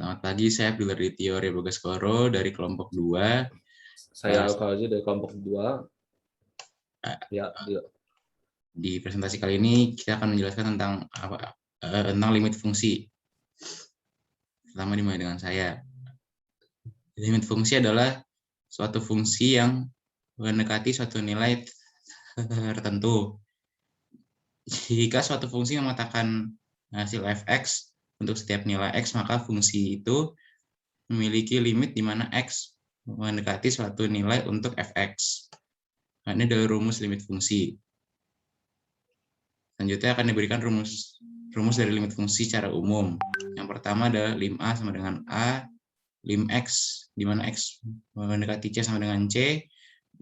Selamat pagi, saya Abdul Ritio Bagaswaro dari kelompok 2. Saya Alfa dari kelompok 2. Ya, Di presentasi kali ini kita akan menjelaskan tentang limit fungsi. Pertama dimulai dengan saya. Limit fungsi adalah suatu fungsi yang mendekati suatu nilai tertentu. Jika suatu fungsi memetakan hasil fx untuk setiap nilai x, maka fungsi itu memiliki limit di mana x mendekati suatu nilai untuk fx. Nah, ini adalah rumus limit fungsi. Selanjutnya akan diberikan rumus dari limit fungsi secara umum. Yang pertama adalah lim A sama dengan A, lim X, di mana X mendekati C sama dengan C,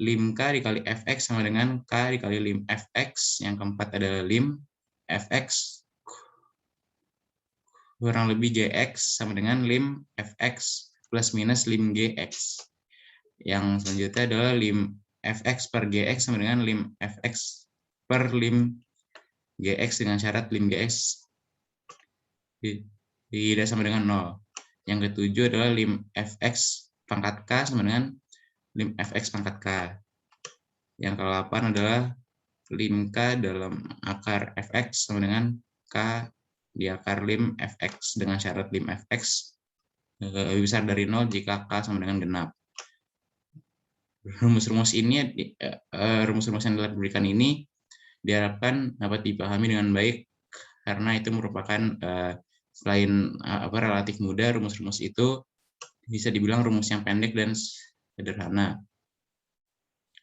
lim K dikali Fx sama dengan K dikali lim Fx, yang keempat adalah lim Fx kurang lebih Gx sama dengan lim Fx plus minus lim Gx. Yang selanjutnya adalah lim Fx per Gx sama dengan lim Fx per lim Gx dengan syarat lim Gx tidak sama dengan 0. Yang ketujuh adalah lim Fx pangkat K sama dengan lim Fx pangkat K. Yang ke-8 adalah lim K dalam akar Fx sama dengan K di akar lim Fx dengan syarat lim Fx lebih besar dari 0 jika K sama dengan genap. Rumus-rumus yang telah diberikan ini diharapkan dapat dipahami dengan baik karena itu merupakan selain relatif mudah, rumus-rumus itu bisa dibilang rumus yang pendek dan sederhana.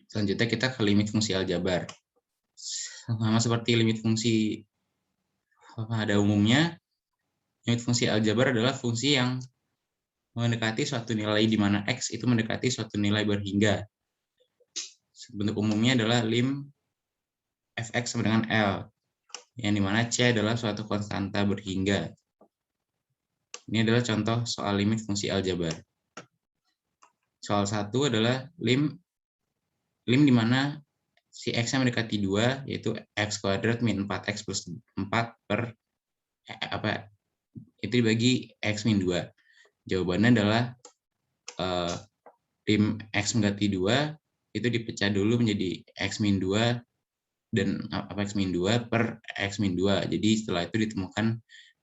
Selanjutnya kita ke limit fungsi aljabar. Sama seperti limit fungsi pada umumnya, limit fungsi aljabar adalah fungsi yang mendekati suatu nilai di mana x itu mendekati suatu nilai berhingga. Bentuk umumnya adalah lim fx sama dengan L, yang dimana C adalah suatu konstanta berhingga. Ini adalah contoh soal limit fungsi aljabar. Soal 1 adalah lim di mana si x-nya mendekati 2, yaitu x kuadrat min 4x plus 4 per itu dibagi x min 2. Jawabannya adalah lim x mendekati 2 itu dipecah dulu menjadi x min 2 dan x min 2 per x min 2. Jadi setelah itu ditemukan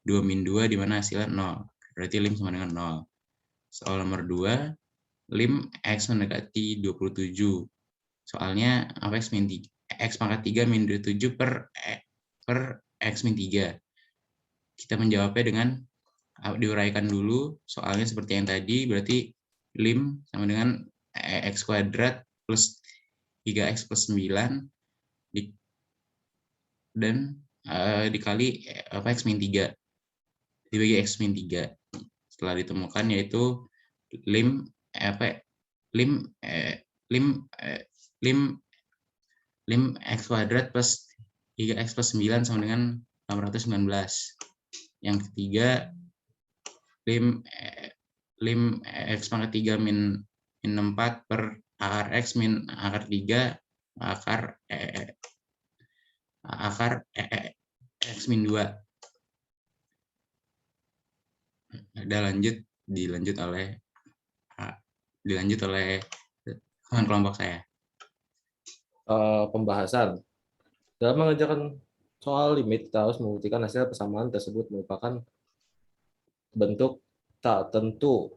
2 min 2 di mana hasilnya 0. Berarti lim sama dengan 0. Soal nomor 2, lim x mendekati 27. Soalnya x min 3, x pangkat 3 min 27 per x min 3. Kita menjawabnya dengan diuraikan dulu soalnya seperti yang tadi, berarti lim sama dengan x kuadrat plus 3x plus 9 dan dikali x min 3 dibagi x min 3. Setelah ditemukan yaitu lim x kuadrat plus 3x plus 9 sama dengan 819. Yang ketiga lim x pangkat 3 min 4 per akar x min akar 3 akar x min 2. Dilanjut oleh teman kelompok saya. Pembahasan. Dalam mengerjakan soal limit, kita harus membuktikan hasil persamaan tersebut merupakan bentuk tak tentu.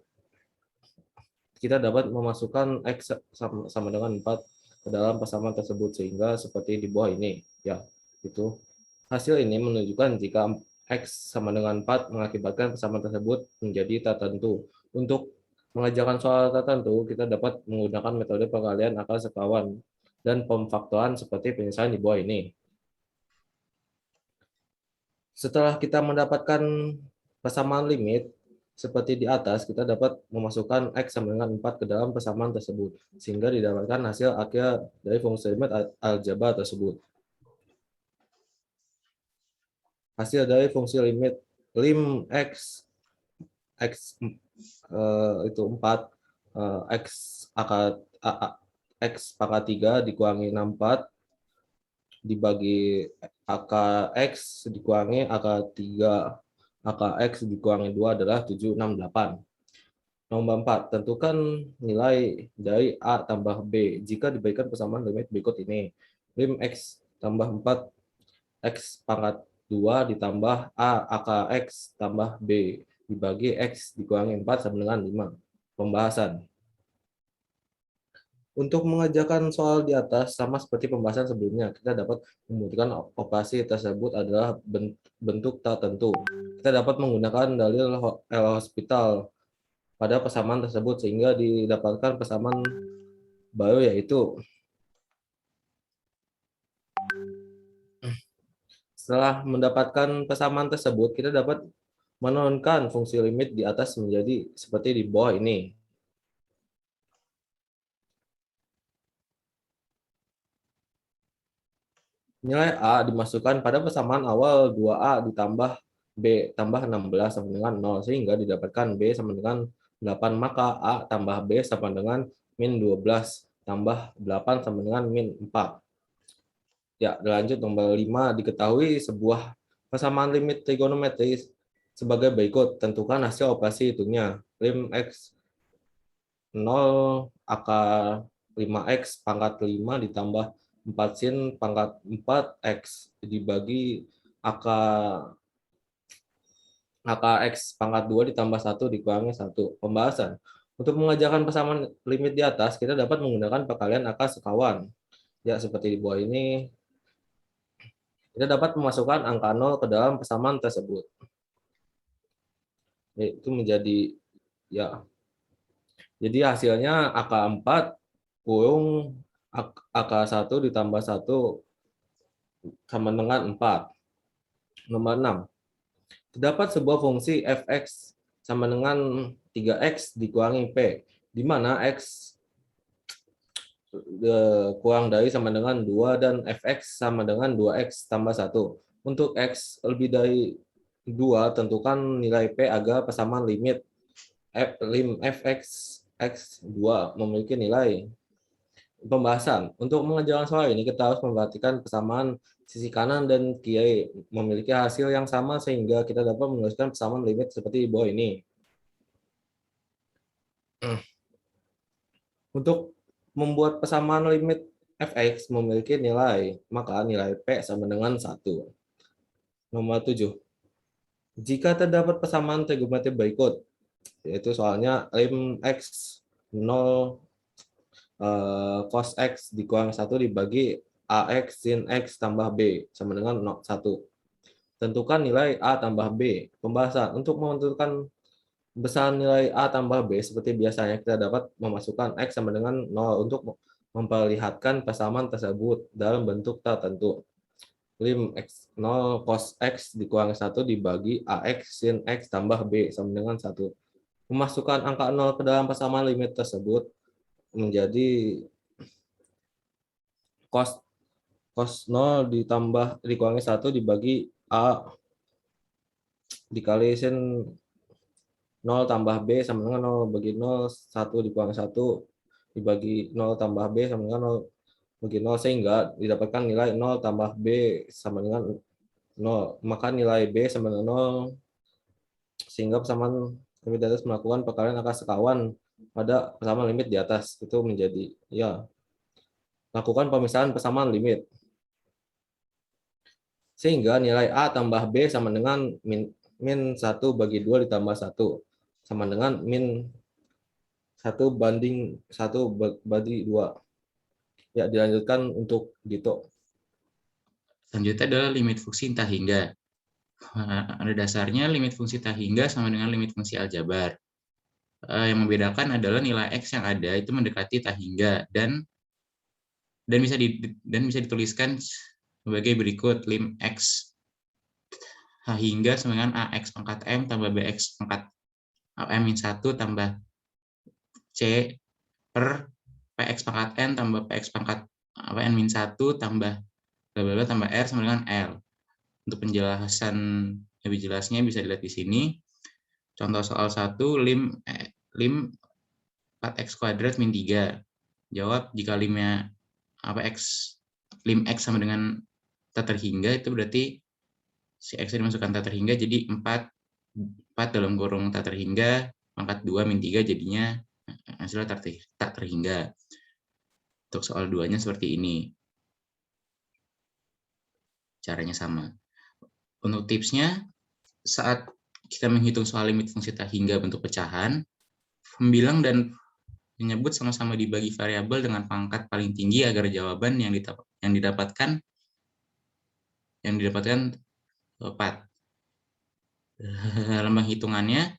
Kita dapat memasukkan x sama dengan 4 ke dalam persamaan tersebut sehingga seperti di bawah ini. Ya, itu. Hasil ini menunjukkan jika x sama dengan 4 mengakibatkan persamaan tersebut menjadi tak tentu. Untuk mengerjakan soal tertentu, kita dapat menggunakan metode pengalihan akar sekawan dan pemfaktoran seperti penyesalan di bawah ini. Setelah kita mendapatkan persamaan limit seperti di atas, kita dapat memasukkan x sama dengan 4 ke dalam persamaan tersebut, sehingga didapatkan hasil akhir dari fungsi limit aljabar tersebut. Hasil dari fungsi limit lim x itu 4, x pangkat 3 dikurangi 64 dibagi akar x dikurangi akar 3 AKX dikurangi 2 adalah 768. Nomor 4, tentukan nilai dari A tambah B jika diberikan persamaan limit berikut ini. Lim X tambah 4, X pangkat 2 ditambah A AKX tambah B dibagi X dikurangi 4 sama dengan 5. Pembahasan. Untuk mengerjakan soal di atas, sama seperti pembahasan sebelumnya, kita dapat membuktikan operasi tersebut adalah bentuk tak tentu. Kita dapat menggunakan dalil L'Hospital pada persamaan tersebut sehingga didapatkan persamaan baru, yaitu setelah mendapatkan persamaan tersebut, kita dapat menurunkan fungsi limit di atas menjadi seperti di bawah ini. Nilai A dimasukkan pada persamaan awal 2A ditambah B tambah 16 sama dengan 0, sehingga didapatkan B sama dengan 8, maka A tambah B sama dengan min 12 tambah 8 sama dengan min 4. Ya, lanjut nomor 5, diketahui sebuah persamaan limit trigonometris sebagai berikut. Tentukan hasil operasi hitungnya. Lim X 0 akar 5X pangkat 5 ditambah 4 sin pangkat 4X dibagi akar X pangkat 2 ditambah 1 dikurangi 1. Pembahasan. Untuk mengerjakan persamaan limit di atas, kita dapat menggunakan perkalian akar sekawan. Ya, seperti di bawah ini, kita dapat memasukkan angka 0 ke dalam persamaan tersebut. Itu menjadi, ya, jadi hasilnya angka 4 kurung angka 1 ditambah 1 sama dengan 4. Nomor 6. Terdapat sebuah fungsi fx sama dengan 3x dikurangi p, di mana x kurang dari sama dengan 2 dan fx sama dengan 2x tambah 1. Untuk x lebih dari 2, tentukan nilai p agar persamaan limit lim fx x2 memiliki nilai. Pembahasan. Untuk mengerjakan soal ini, kita harus memperhatikan persamaan sisi kanan dan kiri memiliki hasil yang sama sehingga kita dapat menuliskan persamaan limit seperti di bawah ini. Untuk membuat persamaan limit fx memiliki nilai, maka nilai p sama dengan 1. Nomor 7. Jika terdapat persamaan trigonometri berikut, yaitu soalnya lim x 0 cos x dikurangi 1 dibagi AX sin X tambah B sama dengan 1. Tentukan nilai A tambah B. Pembahasan. Untuk menentukan besaran nilai A tambah B, seperti biasanya kita dapat memasukkan X sama dengan 0 untuk memperlihatkan persamaan tersebut dalam bentuk tertentu. Lim X0 cos X dikurangi 1 dibagi AX sin X tambah B sama dengan 1. Memasukkan angka 0 ke dalam persamaan limit tersebut menjadi cos 0 ditambah dikurangi 1 dibagi A dikali sin 0 tambah B sama dengan 0 bagi 0, 1 dikurangi 1 dibagi 0 tambah B sama dengan 0 bagi 0, sehingga didapatkan nilai 0 tambah B sama dengan 0. Maka nilai B sama dengan 0, sehingga persamaan limit di atas melakukan perkalian angka sekawan pada persamaan limit di atas. Itu menjadi, ya, lakukan pemisahan persamaan limit. Sehingga nilai A tambah B sama dengan min 1 bagi 2 ditambah 1 sama dengan min 1 banding 1 bagi 2. Ya, dilanjutkan untuk Dito. Selanjutnya adalah limit fungsi tak hingga. Pada dasarnya limit fungsi tak hingga sama dengan limit fungsi aljabar. Yang membedakan adalah nilai X yang ada itu mendekati tak hingga dan bisa dituliskan sebagai berikut. Lim X tak hingga sama dengan AX pangkat M tambah BX pangkat M-1 tambah C per PX pangkat N tambah PX pangkat N-1 tambah bla bla tambah R sama dengan L. Untuk penjelasan lebih jelasnya bisa dilihat di sini. Contoh soal 1, lim 4x kuadrat min 3. Jawab jika limnya lim X sama dengan tak terhingga, itu berarti si X dimasukkan tak terhingga jadi 4 4 dalam kurung tak terhingga, pangkat 2 min 3 jadinya hasilnya tak terhingga. Untuk soal 2-nya seperti ini. Caranya sama. Untuk tipsnya, saat kita menghitung soal limit fungsi tak hingga bentuk pecahan, pembilang dan menyebut sama-sama dibagi variabel dengan pangkat paling tinggi agar jawaban yang didapatkan tepat. Dalam penghitungannya,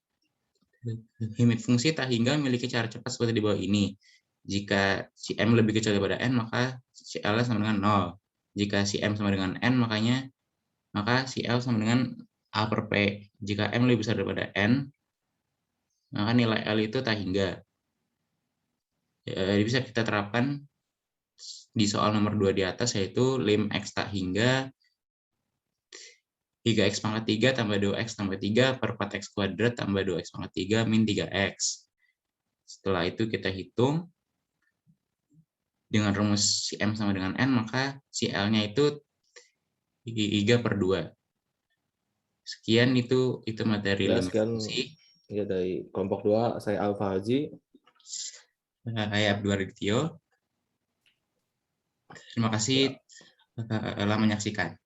limit fungsi tak hingga memiliki cara cepat seperti di bawah ini. Jika si M lebih kecil daripada N, maka si L sama dengan 0. Jika si M sama dengan N, maka si L sama dengan A per P. Jika M lebih besar daripada N, maka nilai L itu tak hingga. Jadi bisa kita terapkan di soal nomor 2 di atas, yaitu lim X tak hingga 3x pangkat 3 tambah 2x tambah 3 per 4x kuadrat tambah 2x pangkat 3 min 3x. Setelah itu kita hitung dengan rumus si M sama dengan N, maka si L-nya itu 3 per 2. Sekian itu materi limit fungsi. Ya, dari kelompok 2, saya Alfa Haji. Saya Abdul Adityo. Terima kasih telah menyaksikan.